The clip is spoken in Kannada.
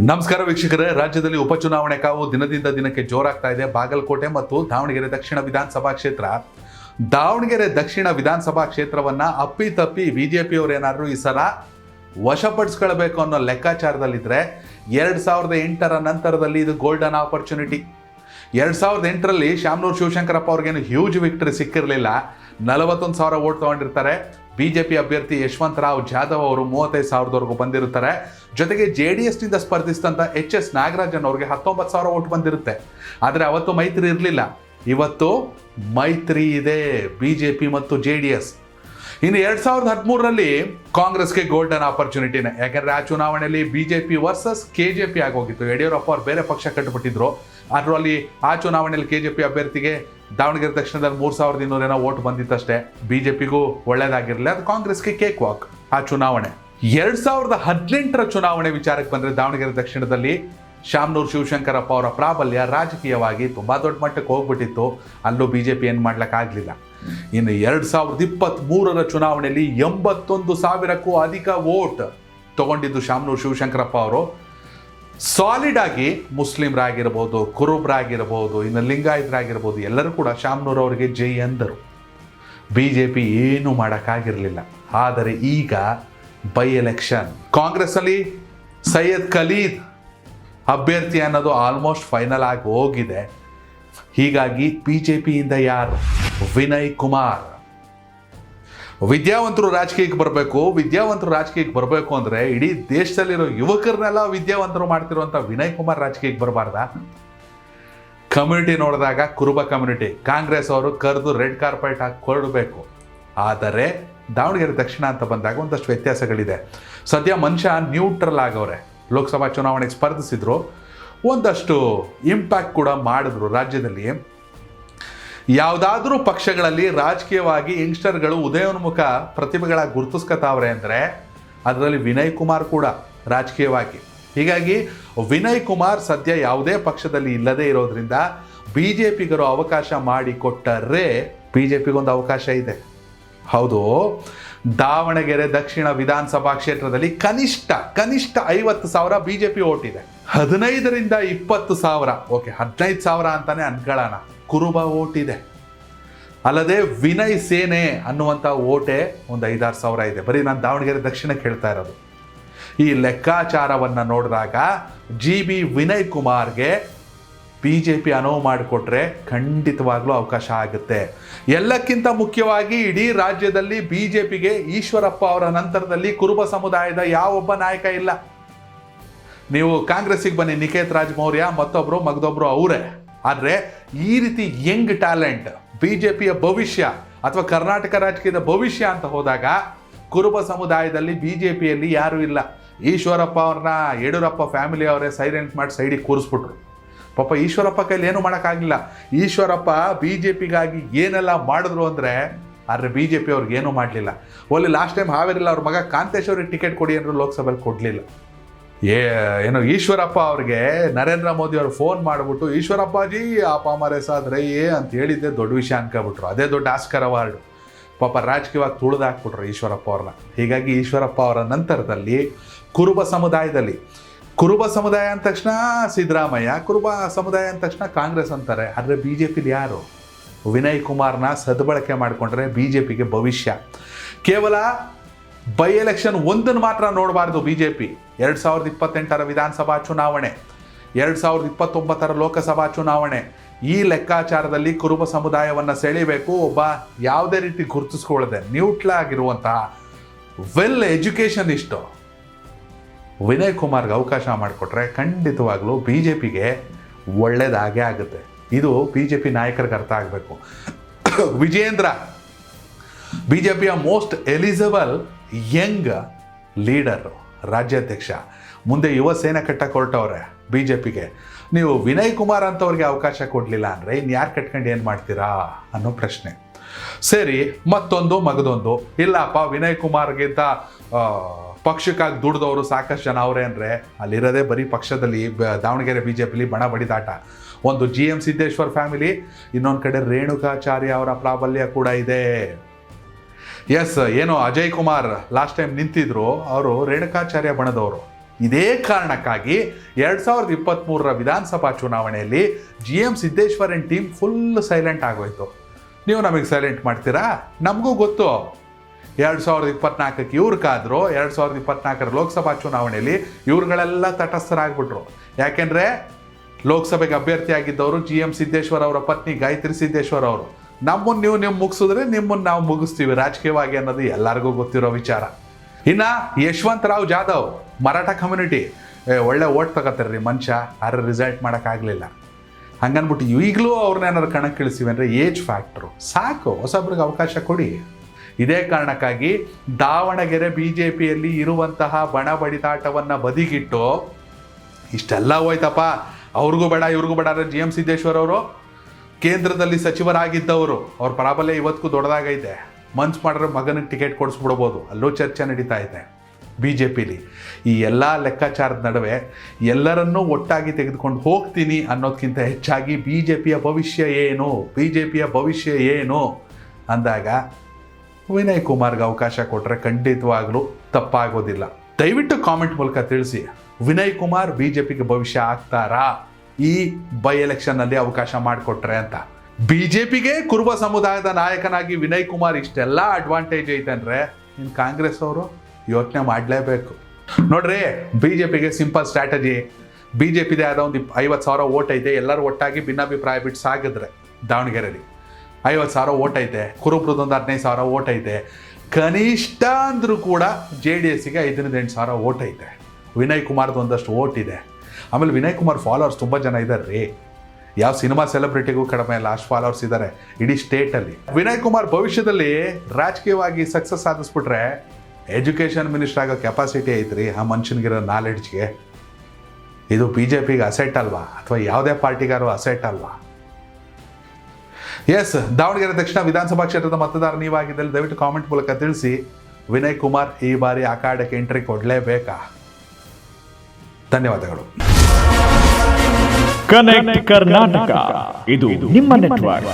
ನಮಸ್ಕಾರ ವೀಕ್ಷಕರೇ, ರಾಜ್ಯದಲ್ಲಿ ಉಪಚುನಾವಣೆ ಕಾವು ದಿನದಿಂದ ದಿನಕ್ಕೆ ಜೋರಾಗ್ತಾ ಇದೆ. ಬಾಗಲಕೋಟೆ ಮತ್ತು ದಾವಣಗೆರೆ ದಕ್ಷಿಣ ವಿಧಾನಸಭಾ ಕ್ಷೇತ್ರ. ದಾವಣಗೆರೆ ದಕ್ಷಿಣ ವಿಧಾನಸಭಾ ಕ್ಷೇತ್ರವನ್ನ ಅಪ್ಪಿತಪ್ಪಿ ಬಿಜೆಪಿಯವರು ಏನಾದ್ರು ಈ ಸಲ ವಶಪಡಿಸ್ಕೊಳ್ಬೇಕು ಅನ್ನೋ ಲೆಕ್ಕಾಚಾರದಲ್ಲಿದ್ರೆ 2008ರ ನಂತರದಲ್ಲಿ ಇದು ಗೋಲ್ಡನ್ ಆಪರ್ಚುನಿಟಿ. 2008ರಲ್ಲಿ ಶಾಮನೂರು ಶಿವಶಂಕರಪ್ಪ ಅವ್ರಿಗೇನು ಹ್ಯೂಜ್ ವಿಕ್ಟರಿ ಸಿಕ್ಕಿರಲಿಲ್ಲ. 41,000 ವೋಟ್ ತಗೊಂಡಿರ್ತಾರೆ. ಬಿಜೆಪಿ ಅಭ್ಯರ್ಥಿ ಯಶವಂತರಾವ್ ಜಾಧವ್ ಅವರು 35,000ವರೆಗೂ ಬಂದಿರುತ್ತಾರೆ. ಜೊತೆಗೆ JDS ನಿಂದ ಸ್ಪರ್ಧಿಸಿದಂಥ HS ನಾಗರಾಜನ್ ಅವ್ರಿಗೆ 19,000 ವೋಟ್ ಬಂದಿರುತ್ತೆ. ಆದರೆ ಅವತ್ತು ಮೈತ್ರಿ ಇರಲಿಲ್ಲ. ಇವತ್ತು ಮೈತ್ರಿ ಇದೆ, ಬಿಜೆಪಿ ಮತ್ತು JDS. ಇನ್ನು 2013ರಲ್ಲಿ ಕಾಂಗ್ರೆಸ್ಗೆ ಗೋಲ್ಡನ್ ಆಪರ್ಚುನಿಟಿನೇ. ಯಾಕಂದರೆ ಆ ಚುನಾವಣೆಯಲ್ಲಿ ಬಿಜೆಪಿ ವರ್ಸಸ್ KJP ಆಗೋಗಿತ್ತು. ಯಡಿಯೂರಪ್ಪ ಅವ್ರು ಬೇರೆ ಪಕ್ಷ ಕಟ್ಟಿಬಿಟ್ಟಿದ್ರು. ಅದರಲ್ಲಿ ಆ ಚುನಾವಣೆಯಲ್ಲಿ KJP ಅಭ್ಯರ್ಥಿಗೆ ದಾವಣಗೆರೆ ದಕ್ಷಿಣದಲ್ಲಿ 3,200 ವೋಟ್ ಬಂದಿತ್ತಷ್ಟೇ. ಬಿಜೆಪಿಗೂ ಒಳ್ಳೇದಾಗಿರಲಿಲ್ಲ. ಅದು ಕಾಂಗ್ರೆಸ್ಗೆ ಕೇಕ್ ವಾಕ್ ಆ ಚುನಾವಣೆ. 2018ರ ಚುನಾವಣೆ ವಿಚಾರಕ್ಕೆ ಬಂದರೆ ದಾವಣಗೆರೆ ದಕ್ಷಿಣದಲ್ಲಿ ಶಾಮನೂರು ಶಿವಶಂಕರಪ್ಪ ಅವರ ಪ್ರಾಬಲ್ಯ ರಾಜಕೀಯವಾಗಿ ತುಂಬ ದೊಡ್ಡ ಮಟ್ಟಕ್ಕೆ ಹೋಗ್ಬಿಟ್ಟಿತ್ತು. ಅಲ್ಲೂ ಬಿಜೆಪಿ ಏನು ಮಾಡ್ಲಿಕ್ಕಾಗಲಿಲ್ಲ. ಇನ್ನು 2023ರ ಚುನಾವಣೆಯಲ್ಲಿ 81,000ಕ್ಕೂ ಅಧಿಕ ವೋಟ್ ತಗೊಂಡಿದ್ದು ಶಾಮನೂರು ಶಿವಶಂಕರಪ್ಪ ಅವರು. ಸಾಲಿಡ್ ಆಗಿ ಮುಸ್ಲಿಮ್ರಾಗಿರ್ಬೋದು, ಕುರುಬ್ರಾಗಿರ್ಬೋದು, ಇನ್ನು ಲಿಂಗಾಯತರಾಗಿರ್ಬೋದು, ಎಲ್ಲರೂ ಕೂಡ ಶಾಮನೂರು ಅವರಿಗೆ ಜೈ ಅಂದರು. ಬಿಜೆಪಿ ಏನೂ ಮಾಡೋಕ್ಕಾಗಿರಲಿಲ್ಲ. ಆದರೆ ಈಗ ಬೈ ಎಲೆಕ್ಷನ್ ಕಾಂಗ್ರೆಸ್ಸಲ್ಲಿ ಸೈಯದ್ ಖಲೀದ್ ಅಭ್ಯರ್ಥಿ ಅನ್ನೋದು ಆಲ್ಮೋಸ್ಟ್ ಫೈನಲ್ ಆಗಿ ಹೋಗಿದೆ. ಹೀಗಾಗಿ ಬಿಜೆಪಿಯಿಂದ ಯಾರು? ವಿನಯ್ ಕುಮಾರ್. ವಿದ್ಯಾವಂತರು ರಾಜಕೀಯಕ್ಕೆ ಬರಬೇಕು. ವಿದ್ಯಾವಂತರು ರಾಜಕೀಯಕ್ಕೆ ಬರಬೇಕು ಅಂದರೆ ಇಡೀ ದೇಶದಲ್ಲಿರೋ ಯುವಕರನ್ನೆಲ್ಲ ವಿದ್ಯಾವಂತರು ಮಾಡ್ತಿರುವಂಥ ವಿನಯ್ ಕುಮಾರ್ ರಾಜಕೀಯಕ್ಕೆ ಬರಬಾರ್ದ? ಕಮ್ಯುನಿಟಿ ನೋಡಿದಾಗ ಕುರುಬ ಕಮ್ಯುನಿಟಿ ಕಾಂಗ್ರೆಸ್ ಅವರು ಕರೆದು ರೆಡ್ ಕಾರ್ಪೆಟ್ ಹಾಕಿ ಕೊಡಬೇಕು. ಆದರೆ ದಾವಣಗೆರೆ ದಕ್ಷಿಣ ಅಂತ ಬಂದಾಗ ಒಂದಷ್ಟು ವ್ಯತ್ಯಾಸಗಳಿದೆ. ಸದ್ಯ ಮನುಷ್ಯ ನ್ಯೂಟ್ರಲ್ ಆಗವ್ರೆ. ಲೋಕಸಭಾ ಚುನಾವಣೆಗೆ ಸ್ಪರ್ಧಿಸಿದ್ರು, ಒಂದಷ್ಟು ಇಂಪ್ಯಾಕ್ಟ್ ಕೂಡ ಮಾಡಿದ್ರು ರಾಜ್ಯದಲ್ಲಿ. ಯಾವುದಾದ್ರೂ ಪಕ್ಷಗಳಲ್ಲಿ ರಾಜಕೀಯವಾಗಿ ಯಂಗ್ಸ್ಟರ್ಗಳು ಉದಯೋನ್ಮುಖ ಪ್ರತಿಭೆಗಳಾಗಿ ಗುರುತಿಸ್ಕೊತಾವ್ರೆ ಅಂದರೆ ಅದರಲ್ಲಿ ವಿನಯ್ ಕುಮಾರ್ ಕೂಡ ರಾಜಕೀಯವಾಗಿ. ಹೀಗಾಗಿ ವಿನಯ್ ಕುಮಾರ್ ಸದ್ಯ ಯಾವುದೇ ಪಕ್ಷದಲ್ಲಿ ಇಲ್ಲದೇ ಇರೋದ್ರಿಂದ ಬಿಜೆಪಿಗರು ಅವಕಾಶ ಮಾಡಿಕೊಟ್ಟರೆ ಬಿಜೆಪಿಗೊಂದು ಅವಕಾಶ ಇದೆ. ಹೌದು, ದಾವಣಗೆರೆ ದಕ್ಷಿಣ ವಿಧಾನಸಭಾ ಕ್ಷೇತ್ರದಲ್ಲಿ ಕನಿಷ್ಠ 50,000 ಬಿಜೆಪಿ ಓಟ್ ಇದೆ. 15ರಿಂದ 20,000, ಓಕೆ 15,000 ಅಂತಾನೆ ಅನ್ಕೊಳ್ಳೋಣ, ಕುರುಬ ಓಟ್ ಇದೆ. ಅಲ್ಲದೆ ವಿನಯ್ ಸೇನೆ ಅನ್ನುವಂಥ ಓಟೇ ಒಂದು 5,000-6,000 ಇದೆ. ಬರೀ ನಾನು ದಾವಣಗೆರೆ ದಕ್ಷಿಣಕ್ಕೆ ಹೇಳ್ತಾ ಇರೋದು. ಈ ಲೆಕ್ಕಾಚಾರವನ್ನು ನೋಡಿದಾಗ GB ವಿನಯ್ ಕುಮಾರ್ಗೆ ಬಿಜೆಪಿ ಅನುವು ಮಾಡಿಕೊಟ್ರೆ ಖಂಡಿತವಾಗ್ಲೂ ಅವಕಾಶ ಆಗುತ್ತೆ. ಎಲ್ಲಕ್ಕಿಂತ ಮುಖ್ಯವಾಗಿ ಇಡೀ ರಾಜ್ಯದಲ್ಲಿ ಬಿಜೆಪಿಗೆ ಈಶ್ವರಪ್ಪ ಅವರ ನಂತರದಲ್ಲಿ ಕುರುಬ ಸಮುದಾಯದ ಯಾವೊಬ್ಬ ನಾಯಕ ಇಲ್ಲ. ನೀವು ಕಾಂಗ್ರೆಸ್ಸಿಗೆ ಬನ್ನಿ, ನಿಖೇತ್ ರಾಜ್ ಮೌರ್ಯ ಮಗದೊಬ್ರು ಅವರೇ. ಆದರೆ ಈ ರೀತಿ ಯಂಗ್ ಟ್ಯಾಲೆಂಟ್, ಬಿಜೆಪಿಯ ಭವಿಷ್ಯ ಅಥವಾ ಕರ್ನಾಟಕ ರಾಜಕೀಯದ ಭವಿಷ್ಯ ಅಂತ ಹೋದಾಗ ಕುರುಬ ಸಮುದಾಯದಲ್ಲಿ ಬಿಜೆಪಿಯಲ್ಲಿ ಯಾರೂ ಇಲ್ಲ. ಈಶ್ವರಪ್ಪ ಅವ್ರನ್ನ ಯಡಿಯೂರಪ್ಪ ಫ್ಯಾಮಿಲಿ ಅವರೇ ಸೈಲೆಂಟ್ ಮಾಡಿ ಸೈಡಿಗೆ ಕೂರಿಸ್ಬಿಟ್ರು. ಪಾಪ ಈಶ್ವರಪ್ಪ ಕೈಲಿ ಏನೂ ಮಾಡೋಕ್ಕಾಗಲಿಲ್ಲ. ಈಶ್ವರಪ್ಪ ಬಿಜೆಪಿಗಾಗಿ ಏನೆಲ್ಲ ಮಾಡಿದ್ರು ಅಂದರೆ, ಆದರೆ ಬಿಜೆಪಿ ಅವ್ರಿಗೆ ಏನೂ ಮಾಡಲಿಲ್ಲ. ಒಳ್ಳೆ ಲಾಸ್ಟ್ ಟೈಮ್ ಹಾವೇರಿಲ್ಲ ಅವ್ರ ಮಗ ಕಾಂತೇಶ್ ಅವ್ರಿಗೆ ಟಿಕೆಟ್ ಕೊಡಿ ಅಂದರು, ಲೋಕಸಭೆಯಲ್ಲಿ ಕೊಡಲಿಲ್ಲ. ಏನೋ ಈಶ್ವರಪ್ಪ ಅವ್ರಿಗೆ ನರೇಂದ್ರ ಮೋದಿ ಅವರು ಫೋನ್ ಮಾಡಿಬಿಟ್ಟು ಈಶ್ವರಪ್ಪಾಜಿ ಆಪ ಹಮಾರೆ ಸಾಥ್ ರಹಿಯೇ ಅಂತ ಹೇಳಿದ್ದೆ ದೊಡ್ಡ ವಿಷಯ ಅನ್ಕೊಬಿಟ್ರು. ಅದೇ ದೊಡ್ಡ ಆಸ್ಕರ್ ಅವಾರ್ಡು. ಪಾಪ ರಾಜಕೀಯವಾಗಿ ತುಳಿದಾಕ್ಬಿಟ್ರು ಈಶ್ವರಪ್ಪ ಅವ್ರನ್ನ. ಹೀಗಾಗಿ ಈಶ್ವರಪ್ಪ ಅವರ ನಂತರದಲ್ಲಿ ಕುರುಬ ಸಮುದಾಯ ಅಂದ ತಕ್ಷಣ ಸಿದ್ದರಾಮಯ್ಯ, ಕುರುಬ ಸಮುದಾಯ ಅಂದ ತಕ್ಷಣ ಕಾಂಗ್ರೆಸ್ ಅಂತಾರೆ. ಆದರೆ ಬಿಜೆಪಿಲಿ ಯಾರು? ವಿನಯ್ ಕುಮಾರ್ನ ಸದ್ಬಳಕೆ ಮಾಡಿಕೊಂಡ್ರೆ ಬಿಜೆಪಿಗೆ ಭವಿಷ್ಯ. ಕೇವಲ ಬೈ ಎಲೆಕ್ಷನ್ ಒಂದನ್ನು ಮಾತ್ರ ನೋಡಬಾರ್ದು ಬಿಜೆಪಿ. 2028ರ ವಿಧಾನಸಭಾ ಚುನಾವಣೆ, 2029ರ ಲೋಕಸಭಾ ಚುನಾವಣೆ, ಈ ಲೆಕ್ಕಾಚಾರದಲ್ಲಿ ಕುರುಬ ಸಮುದಾಯವನ್ನು ಸೆಳೆಯಬೇಕು. ಒಬ್ಬ ಯಾವುದೇ ರೀತಿ ಗುರುತಿಸ್ಕೊಳ್ಳದೆ ನ್ಯೂಟ್ರಲ್ ಆಗಿರುವಂತಹ ವೆಲ್ ಎಜುಕೇಷನಿಸ್ಟು ವಿನಯ್ ಕುಮಾರ್ಗೆ ಅವಕಾಶ ಮಾಡಿಕೊಟ್ರೆ ಖಂಡಿತವಾಗ್ಲೂ ಬಿಜೆಪಿಗೆ ಒಳ್ಳೆಯದಾಗೇ ಆಗುತ್ತೆ. ಇದು ಬಿಜೆಪಿ ನಾಯಕರಿಗೆ ಅರ್ಥ ಆಗಬೇಕು. ವಿಜಯೇಂದ್ರ ಬಿಜೆಪಿಯ ಮೋಸ್ಟ್ ಎಲಿಜಿಬಲ್ ಯಂಗ್ ಲೀಡರ್, ರಾಜ್ಯಾಧ್ಯಕ್ಷ. ಮುಂದೆ ಯುವ ಸೇನೆ ಕಟ್ಟಕ್ಕೆ ಹೊರಟವ್ರೆ ಬಿಜೆಪಿಗೆ. ನೀವು ವಿನಯ್ ಕುಮಾರ್ ಅಂತವ್ರಿಗೆ ಅವಕಾಶ ಕೊಡಲಿಲ್ಲ ಅಂದರೆ ಇನ್ಯಾರು ಕಟ್ಕೊಂಡು ಏನು ಮಾಡ್ತೀರಾ ಅನ್ನೋ ಪ್ರಶ್ನೆ. ಸರಿ, ಮಗದೊಂದು ಇಲ್ಲಪ್ಪ, ವಿನಯ್ ಕುಮಾರ್ಗಿಂತ ಪಕ್ಷಕ್ಕಾಗಿ ದುಡ್ದವರು ಸಾಕಷ್ಟು ಜನ ಅವರೇ ಅಂದರೆ ಅಲ್ಲಿರೋದೇ ಬರೀ ಪಕ್ಷದಲ್ಲಿ ದಾವಣಗೆರೆ ಬಿಜೆಪಿಲಿ ಬಣ ಬಡಿದಾಟ. ಒಂದು GM ಸಿದ್ದೇಶ್ವರ್ ಫ್ಯಾಮಿಲಿ, ಇನ್ನೊಂದು ಕಡೆ ರೇಣುಕಾಚಾರ್ಯ ಅವರ ಪ್ರಾಬಲ್ಯ ಕೂಡ ಇದೆ. ಎಸ್, ಏನು ಅಜಯ್ ಕುಮಾರ್ ಲಾಸ್ಟ್ ಟೈಮ್ ನಿಂತಿದ್ರು, ಅವರು ರೇಣುಕಾಚಾರ್ಯ ಬಣದವರು. ಇದೇ ಕಾರಣಕ್ಕಾಗಿ 2023 ವಿಧಾನಸಭಾ ಚುನಾವಣೆಯಲ್ಲಿ GM Siddeshwar and team full silent ಆಗೋಯ್ತು. ನೀವು ನಮಗೆ ಸೈಲೆಂಟ್ ಮಾಡ್ತೀರಾ? ನಮಗೂ ಗೊತ್ತು 2024ಕ್ಕೆ ಇವ್ರು ಕಾದ್ರು, 2024 ಲೋಕಸಭಾ ಚುನಾವಣೆಯಲ್ಲಿ ಇವ್ರುಗಳೆಲ್ಲ ತಟಸ್ಥರಾಗ್ಬಿಟ್ರು. ಯಾಕೆಂದರೆ ಲೋಕಸಭೆಗೆ ಅಭ್ಯರ್ಥಿಯಾಗಿದ್ದವರು GM ಸಿದ್ದೇಶ್ವರ್ ಅವರ ಪತ್ನಿ ಗಾಯತ್ರಿ ಸಿದ್ದೇಶ್ವರ್ ಅವರು. ನಮ್ಮನ್ನು ನೀವು ಮುಗಿಸಿದ್ರೆ ನಿಮ್ಮನ್ನು ನಾವು ಮುಗಿಸ್ತೀವಿ ರಾಜಕೀಯವಾಗಿ ಅನ್ನೋದು ಎಲ್ಲರಿಗೂ ಗೊತ್ತಿರೋ ವಿಚಾರ. ಇನ್ನು ಯಶವಂತರಾವ್ ಜಾಧವ್ ಮರಾಠ ಕಮ್ಯುನಿಟಿ ಒಳ್ಳೆ ಓಟ್ ತಗೋತಾರ್ರಿ ಮನುಷ್ಯ, ಆದ್ರೆ ರಿಸಲ್ಟ್ ಮಾಡೋಕ್ಕಾಗಲಿಲ್ಲ. ಹಂಗನ್ಬಿಟ್ಟು ಈಗಲೂ ಅವ್ರನ್ನೇನಾದ್ರು ಕಣಕ್ಕೆ ಇಳಿಸ್ತೀವಿ ಅಂದರೆ ಏಜ್ ಫ್ಯಾಕ್ಟ್ರು ಸಾಕು, ಹೊಸಬ್ರಿಗೆ ಅವಕಾಶ ಕೊಡಿ. ಇದೇ ಕಾರಣಕ್ಕಾಗಿ ದಾವಣಗೆರೆ BJPಯಲ್ಲಿ ಇರುವಂತಹ ಬಣ ಬಡಿದಾಟವನ್ನು ಬದಿಗಿಟ್ಟು ಇಷ್ಟೆಲ್ಲ ಹೋಯ್ತಪ್ಪ, ಅವ್ರಿಗೂ ಬೇಡ ಇವ್ರಿಗೂ ಬೇಡ ಅಂದರೆ GM ಸಿದ್ದೇಶ್ವರ್ ಅವರು ಕೇಂದ್ರದಲ್ಲಿ ಸಚಿವರಾಗಿದ್ದವರು, ಅವ್ರ ಪ್ರಾಬಲ್ಯ ಇವತ್ತಿಗೂ ದೊಡ್ಡದಾಗೈತೆ. ಮನ್ಸು ಮಾಡಿದ್ರೆ ಮಗನಿಗೆ ಟಿಕೆಟ್ ಕೊಡಿಸ್ಬಿಡ್ಬೋದು, ಅಲ್ಲೂ ಚರ್ಚೆ ನಡೀತಾ ಇದೆ BJPಲಿ. ಈ ಎಲ್ಲ ಲೆಕ್ಕಾಚಾರದ ನಡುವೆ ಎಲ್ಲರನ್ನೂ ಒಟ್ಟಾಗಿ ತೆಗೆದುಕೊಂಡು ಹೋಗ್ತೀನಿ ಅನ್ನೋದಕ್ಕಿಂತ ಹೆಚ್ಚಾಗಿ BJPಯ ಭವಿಷ್ಯ ಏನು ಅಂದಾಗ ವಿನಯ್ ಕುಮಾರ್ಗೆ ಅವಕಾಶ ಕೊಟ್ಟರೆ ಖಂಡಿತವಾಗ್ಲೂ ತಪ್ಪಾಗೋದಿಲ್ಲ. ದಯವಿಟ್ಟು ಕಾಮೆಂಟ್ ಮೂಲಕ ತಿಳಿಸಿ, ವಿನಯ್ ಕುಮಾರ್ BJPಗೆ ಭವಿಷ್ಯ ಆಗ್ತಾರಾ ಈ ಬೈ ಎಲೆಕ್ಷನ್ನಲ್ಲಿ ಅವಕಾಶ ಮಾಡಿಕೊಟ್ರೆ ಅಂತ. BJPಗೆ ಕುರುಬ ಸಮುದಾಯದ ನಾಯಕನಾಗಿ ವಿನಯ್ ಕುಮಾರ್ ಇಷ್ಟೆಲ್ಲ ಅಡ್ವಾಂಟೇಜ್ ಐತೆ ಅಂದರೆ ಇನ್ನು ಕಾಂಗ್ರೆಸ್ ಅವರು ಯೋಚನೆ ಮಾಡಲೇಬೇಕು. ನೋಡ್ರಿ, BJPಗೆ ಸಿಂಪಲ್ ಸ್ಟ್ರಾಟಜಿ. BJPದೇ ಆದ ಒಂದು 50,000 ಓಟ್ ಐತೆ, ಎಲ್ಲರೂ ಒಟ್ಟಾಗಿ ಭಿನ್ನಾಭಿಪ್ರಾಯ ಬಿಟ್ಟು ಸಾಗಿದ್ರೆ ದಾವಣಗೆರೆಯಲ್ಲಿ 50,000 ಓಟ್ ಐತೆ, ಕುರುಬ್ರದೊಂದು 15,000 ಓಟ್ ಐತೆ, ಕನಿಷ್ಠ ಅಂದರೂ ಕೂಡ JDSಗೆ 5,000 ಓಟ್ ಐತೆ. ವಿನಯ್ ಕುಮಾರ್ದು ಒಂದಷ್ಟು ಓಟ್ ಇದೆ. ಆಮೇಲೆ ವಿನಯ್ ಕುಮಾರ್ ಫಾಲೋವರ್ಸ್ ತುಂಬ ಜನ ಇದ್ದಾರೆ ರೀ, ಯಾವ ಸಿನಿಮಾ ಸೆಲೆಬ್ರಿಟಿಗೂ ಕಡಿಮೆ ಇಲ್ಲ, ಅಷ್ಟು ಫಾಲೋವರ್ಸ್ ಇದ್ದಾರೆ ಇಡೀ ಸ್ಟೇಟಲ್ಲಿ. ವಿನಯ್ ಕುಮಾರ್ ಭವಿಷ್ಯದಲ್ಲಿ ರಾಜಕೀಯವಾಗಿ ಸಕ್ಸಸ್ ಸಾಧಿಸ್ಬಿಟ್ರೆ ಎಜುಕೇಷನ್ ಮಿನಿಸ್ಟರ್ ಆಗೋ ಕೆಪಾಸಿಟಿ ಐತ್ರಿ ಆ ಮನುಷ್ಯನಿಗಿರೋ ನಾಲೆಡ್ಜ್ಗೆ. ಇದು BJPಗೆ ಅಸೆಟ್ ಅಲ್ವಾ, ಅಥವಾ ಯಾವುದೇ ಪಾರ್ಟಿಗಾರು ಅಸೆಟ್ ಅಲ್ವಾ? ಎಸ್, ದಾವಣಗೆರೆ ದಕ್ಷಿಣ ವಿಧಾನಸಭಾ ಕ್ಷೇತ್ರದ ಮತದಾರ ನೀವಾಗಿದ್ದಲ್ಲಿ ದಯವಿಟ್ಟು ಕಾಮೆಂಟ್ ಮೂಲಕ ತಿಳಿಸಿ, ವಿನಯ್ ಕುಮಾರ್ ಈ ಬಾರಿ ಅಖಾಡಕ್ಕೆ ಎಂಟ್ರಿ ಕೊಡಲೇಬೇಕಾ? ಧನ್ಯವಾದಗಳು. ಕನೆಕ್ಟ್ ಕರ್ನಾಟಕ, ಇದು ನಿಮ್ಮ ನೆಟ್ವರ್ಕ್.